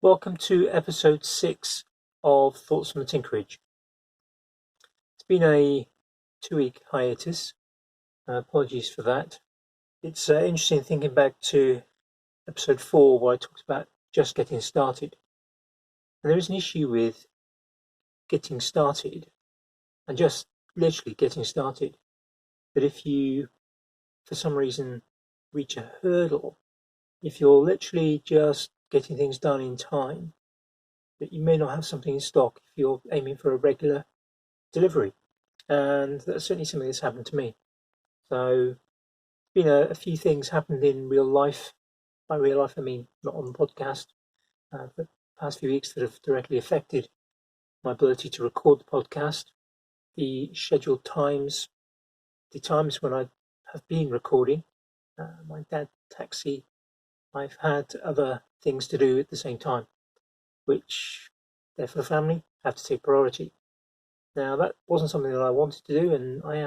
Welcome to episode 6 of Thoughts from the Tinkerage. It's been a 2-week hiatus. Apologies for that. It's interesting thinking back to episode 4 where I talked about just getting started. And there is an issue with getting started and just literally getting started. That if you, for some reason, reach a hurdle, if you're literally just getting things done in time, that you may not have something in stock if you're aiming for a regular delivery. And that's certainly something that's happened to me. So, a few things happened in real life. By real life, I mean not on the podcast, but the past few weeks that have directly affected my ability to record the podcast, the scheduled times, the times when I have been recording, my dad taxi. I've had other things to do at the same time, which, for the family, have to take priority. Now, that wasn't something that I wanted to do, and I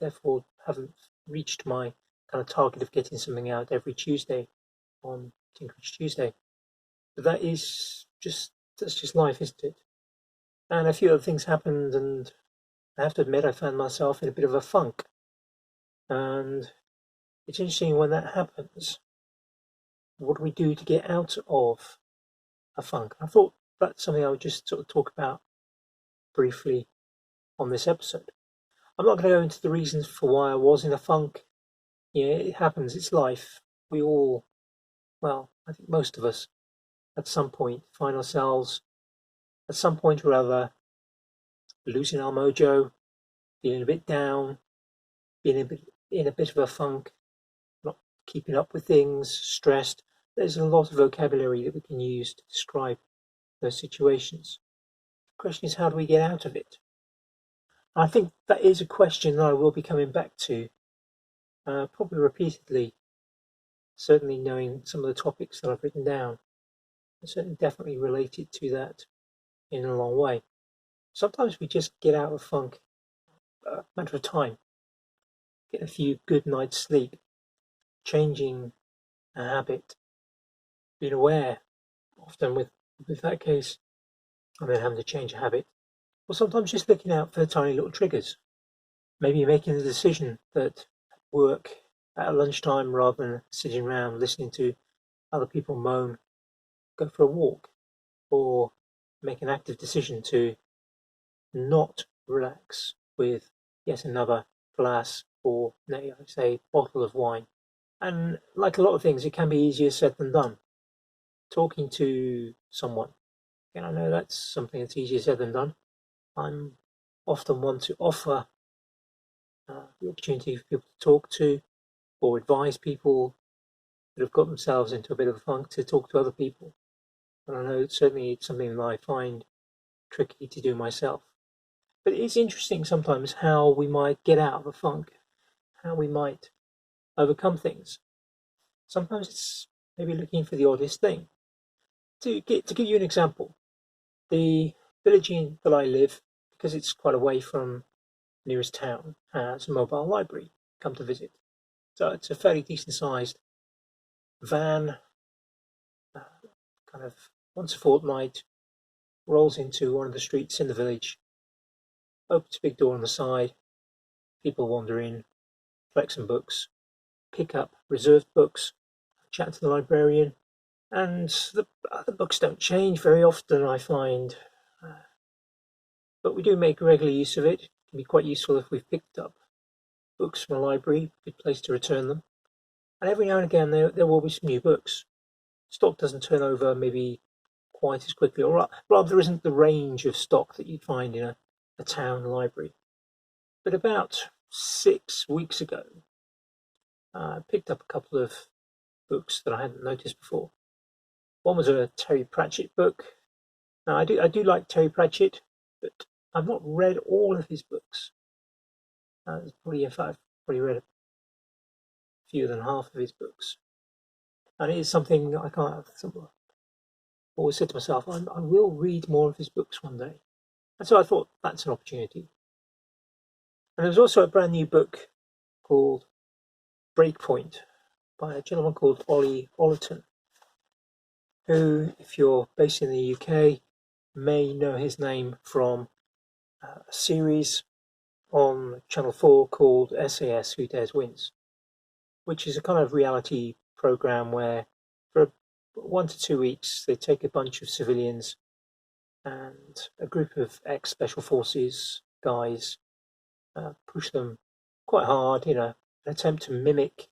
therefore haven't reached my kind of target of getting something out every Tuesday on Tinkerage Tuesday. But that's just life, isn't it? And a few other things happened, and I have to admit I found myself in a bit of a funk. And it's interesting when that happens. What do we do to get out of a funk? I thought that's something I would just sort of talk about briefly on this episode. I'm not going to go into the reasons for why I was in a funk. It happens, it's life. We all, well, I think most of us, at some point, find ourselves, at some point or other, losing our mojo, feeling a bit down, being in a bit of a funk, not keeping up with things, stressed. There's a lot of vocabulary that we can use to describe those situations. The question is, how do we get out of it? I think that is a question that I will be coming back to, probably repeatedly, certainly knowing some of the topics that I've written down. I'm certainly definitely related to that in a long way. Sometimes we just get out of funk a matter of time, get a few good nights sleep, changing a habit, being aware, often with that case, and then having to change a habit, or sometimes just looking out for the tiny little triggers. Maybe making the decision that work at lunchtime rather than sitting around listening to other people moan, go for a walk, or make an active decision to not relax with yet another glass or, say, bottle of wine. And like a lot of things, it can be easier said than done. Talking to someone, and I know that's something that's easier said than done. I'm often one to offer the opportunity for people to talk to or advise people that have got themselves into a bit of a funk to talk to other people. And I know certainly it's something that I find tricky to do myself. But it's interesting sometimes how we might get out of a funk, how we might overcome things. Sometimes it's maybe looking for the oddest thing. To give you an example, the village in that I live, because it's quite away from the nearest town, has a mobile library come to visit. So it's a fairly decent sized van, kind of once a fortnight, rolls into one of the streets in the village, opens a big door on the side, people wander in, collect some books, pick up reserved books, chat to the librarian, and the books don't change very often, I find, but we do make regular use of it. It can be quite useful if we've picked up books from a library, good place to return them. And every now and again there will be some new books. Stock doesn't turn over maybe quite as quickly, or rather there isn't the range of stock that you'd find in a town library. But about 6 weeks ago, I picked up a couple of books that I hadn't noticed before. One was a Terry Pratchett book. Now I do like Terry Pratchett, but I've not read all of his books. In fact, I've probably read fewer than half of his books. And it is something I can't always said to myself, I will read more of his books one day. And so I thought that's an opportunity. And there was also a brand new book called Breakpoint by a gentleman called Ollie Ollerton. who, if you're based in the UK, may know his name from a series on Channel 4 called SAS Who Dares Wins, which is a kind of reality program where for 1 to 2 weeks they take a bunch of civilians and a group of ex-special forces guys, push them quite hard in an attempt to mimic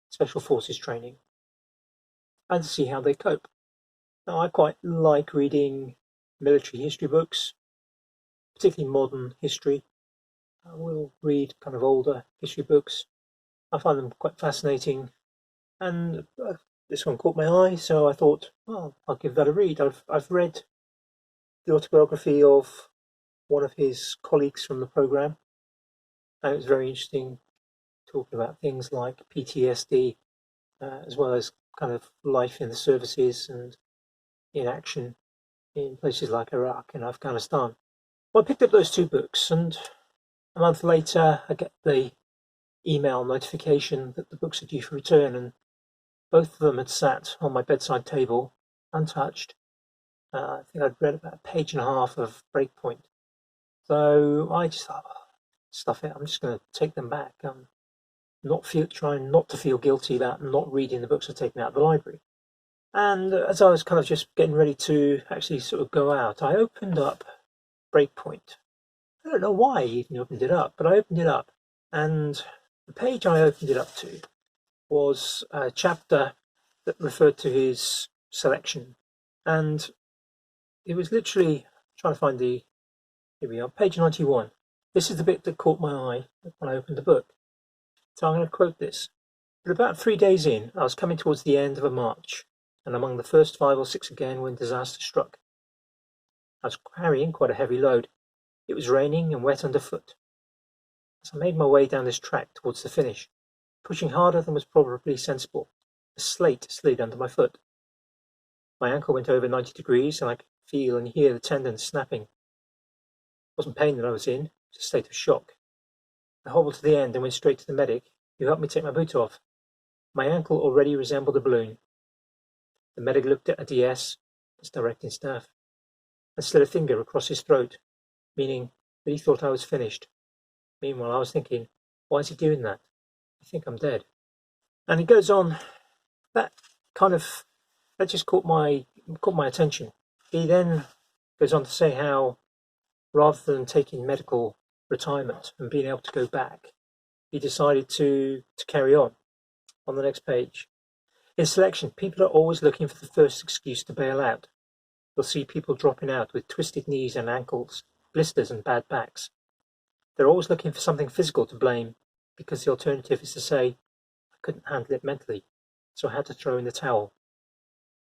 special forces training and to see how they cope. Now, I quite like reading military history books, particularly modern history. I will read kind of older history books. I find them quite fascinating, and this one caught my eye, so I thought, well, I'll give that a read. I've read the autobiography of one of his colleagues from the program, and it was very interesting, talking about things like PTSD, as well as kind of life in the services and in action in places like Iraq and Afghanistan. Well, I picked up those two books, and a month later I get the email notification that the books are due for return, and both of them had sat on my bedside table, untouched. I think I'd read about a page and a half of Breakpoint. So I just thought, oh, stuff it, I'm just going to take them back. Trying not to feel guilty about not reading the books I've taken out of the library. And as I was kind of just getting ready to actually sort of go out, I opened up Breakpoint. I don't know why I even opened it up, but I opened it up, and the page I opened it up to was a chapter that referred to his selection, and it was literally trying to find here we are, page 91. This is the bit that caught my eye when I opened the book. So I'm going to quote this. But about 3 days in, I was coming towards the end of a march, and among the first 5 or 6 again when disaster struck. I was carrying quite a heavy load. It was raining and wet underfoot. As I made my way down this track towards the finish, pushing harder than was probably sensible, a slate slid under my foot. My ankle went over 90 degrees, and I could feel and hear the tendons snapping. It wasn't pain that I was in, it was a state of shock. I hobbled to the end and went straight to the medic, who helped me take my boot off. My ankle already resembled a balloon. The medic looked at a DS, his directing staff, and slid a finger across his throat, meaning that he thought I was finished. Meanwhile, I was thinking, why is he doing that? I think I'm dead. And he goes on, that just caught my attention. He then goes on to say how, rather than taking medical retirement and being able to go back, he decided to carry on the next page. In selection, people are always looking for the first excuse to bail out. You'll see people dropping out with twisted knees and ankles, blisters and bad backs. They're always looking for something physical to blame, because the alternative is to say, I couldn't handle it mentally, so I had to throw in the towel.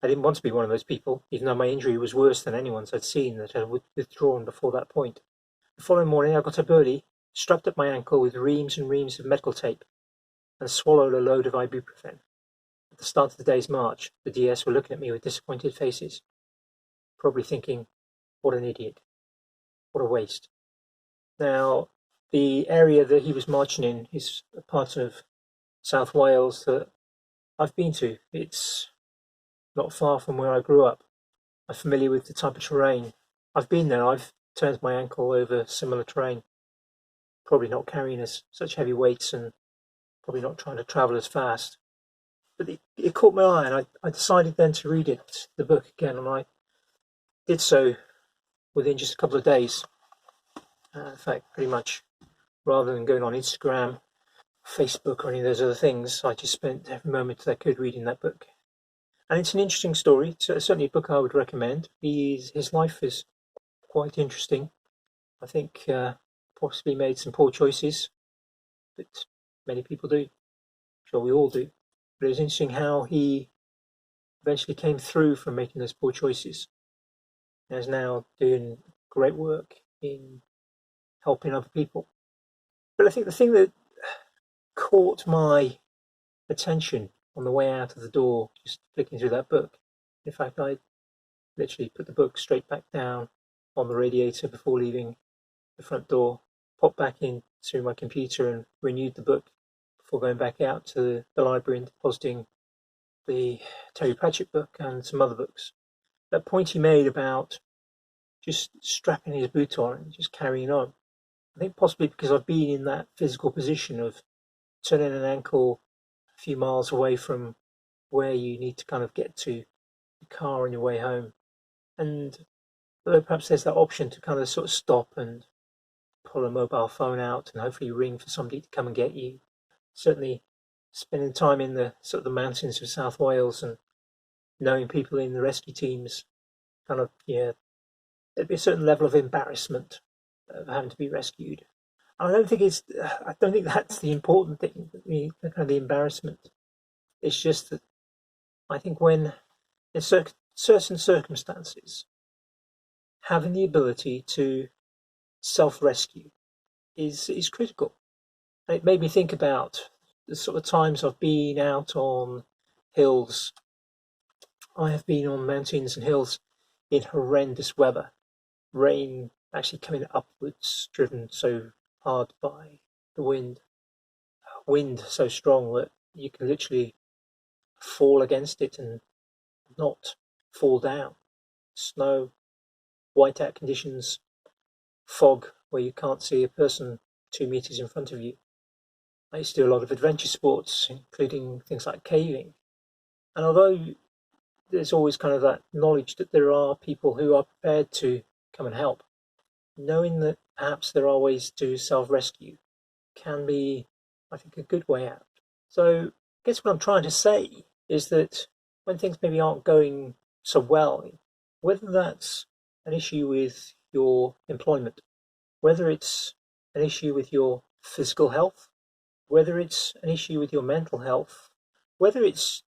I didn't want to be one of those people, even though my injury was worse than anyone's I'd seen that had withdrawn before that point. The following morning I got up early, strapped up my ankle with reams and reams of medical tape, and swallowed a load of ibuprofen. At the start of the day's march, the DS were looking at me with disappointed faces, probably thinking, what an idiot, what a waste. Now, the area that he was marching in is a part of South Wales that I've been to. It's not far from where I grew up. I'm familiar with the type of terrain. I've been there. I've turned my ankle over similar terrain. Probably not carrying such heavy weights and probably not trying to travel as fast. But it caught my eye, and I decided then to read the book again, and I did so within just a couple of days. In fact, pretty much, rather than going on Instagram, Facebook, or any of those other things, I just spent every moment that I could reading that book. And it's an interesting story. It's certainly a book I would recommend. His life is quite interesting. I think possibly made some poor choices, but many people do. I'm sure we all do. But it was interesting how he eventually came through from making those poor choices and is now doing great work in helping other people. But I think the thing that caught my attention on the way out of the door, just flicking through that book, in fact, I literally put the book straight back down on the radiator before leaving the front door, popped back into my computer and renewed the book before going back out to the library and depositing the Terry Pratchett book and some other books. That point he made about just strapping his boot on and just carrying on. I think possibly because I've been in that physical position of turning an ankle a few miles away from where you need to kind of get to the car on your way home. And although perhaps there's that option to kind of sort of stop and pull a mobile phone out and hopefully ring for somebody to come and get you. Certainly spending time in the sort of the mountains of South Wales and knowing people in the rescue teams, kind of, yeah, there'd be a certain level of embarrassment of having to be rescued. I don't think that's the important thing, the kind of the embarrassment. It's just that I think when in certain circumstances, having the ability to self-rescue is critical. And it made me think about the sort of times I've been out on hills. I have been on mountains and hills in horrendous weather, rain actually coming upwards, driven so hard by the wind so strong that you can literally fall against it and not fall down. Snow, whiteout conditions, fog where you can't see a person 2 meters in front of you. I used to do a lot of adventure sports, including things like caving. And although there's always kind of that knowledge that there are people who are prepared to come and help, knowing that perhaps there are ways to self-rescue can be, I think, a good way out. So I guess what I'm trying to say is that when things maybe aren't going so well, whether that's an issue with your employment, whether it's an issue with your physical health, whether it's an issue with your mental health, whether it's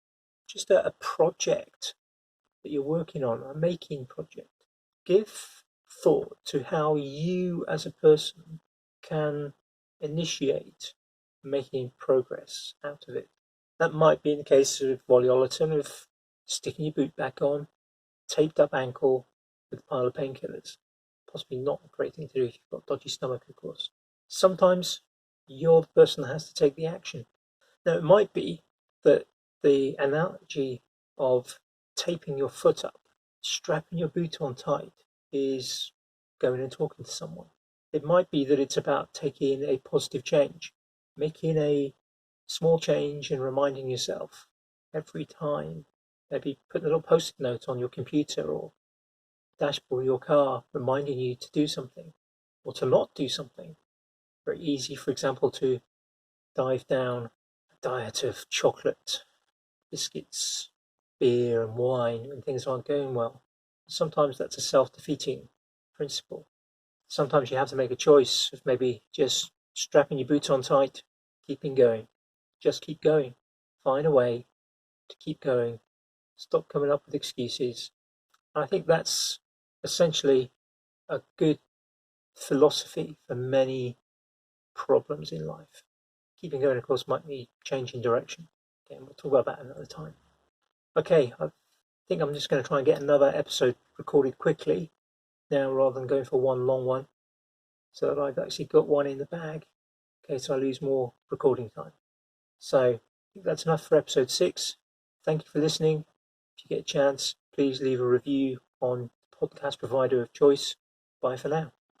just a project that you're working on, a making project, give thought to how you as a person can initiate making progress out of it. That might be in the case of Wally Ollerton of sticking your boot back on, taped up ankle with a pile of painkillers. Possibly not a great thing to do if you've got dodgy stomach, of course. Sometimes you're the person that has to take the action. Now, it might be that the analogy of taping your foot up, strapping your boot on tight, is going and talking to someone. It might be that it's about taking a positive change, making a small change and reminding yourself every time, maybe putting a little post-it note on your computer or dashboard of your car reminding you to do something or to not do something. Very easy, for example, to dive down a diet of chocolate, biscuits, beer and wine when things aren't going well. Sometimes that's a self-defeating principle. Sometimes you have to make a choice of maybe just strapping your boots on tight, keeping going. Just keep going. Find a way to keep going. Stop coming up with excuses. I think that's essentially a good philosophy for many problems in life. Keeping going, of course, might mean changing direction. Again, we'll talk about that another time. Okay, I think I'm just going to try and get another episode recorded quickly now rather than going for one long one, so that I've actually got one in the bag in case I lose more recording time. So I think that's enough for episode 6. Thank you for listening. If you get a chance, please leave a review on the podcast provider of choice. Bye for now.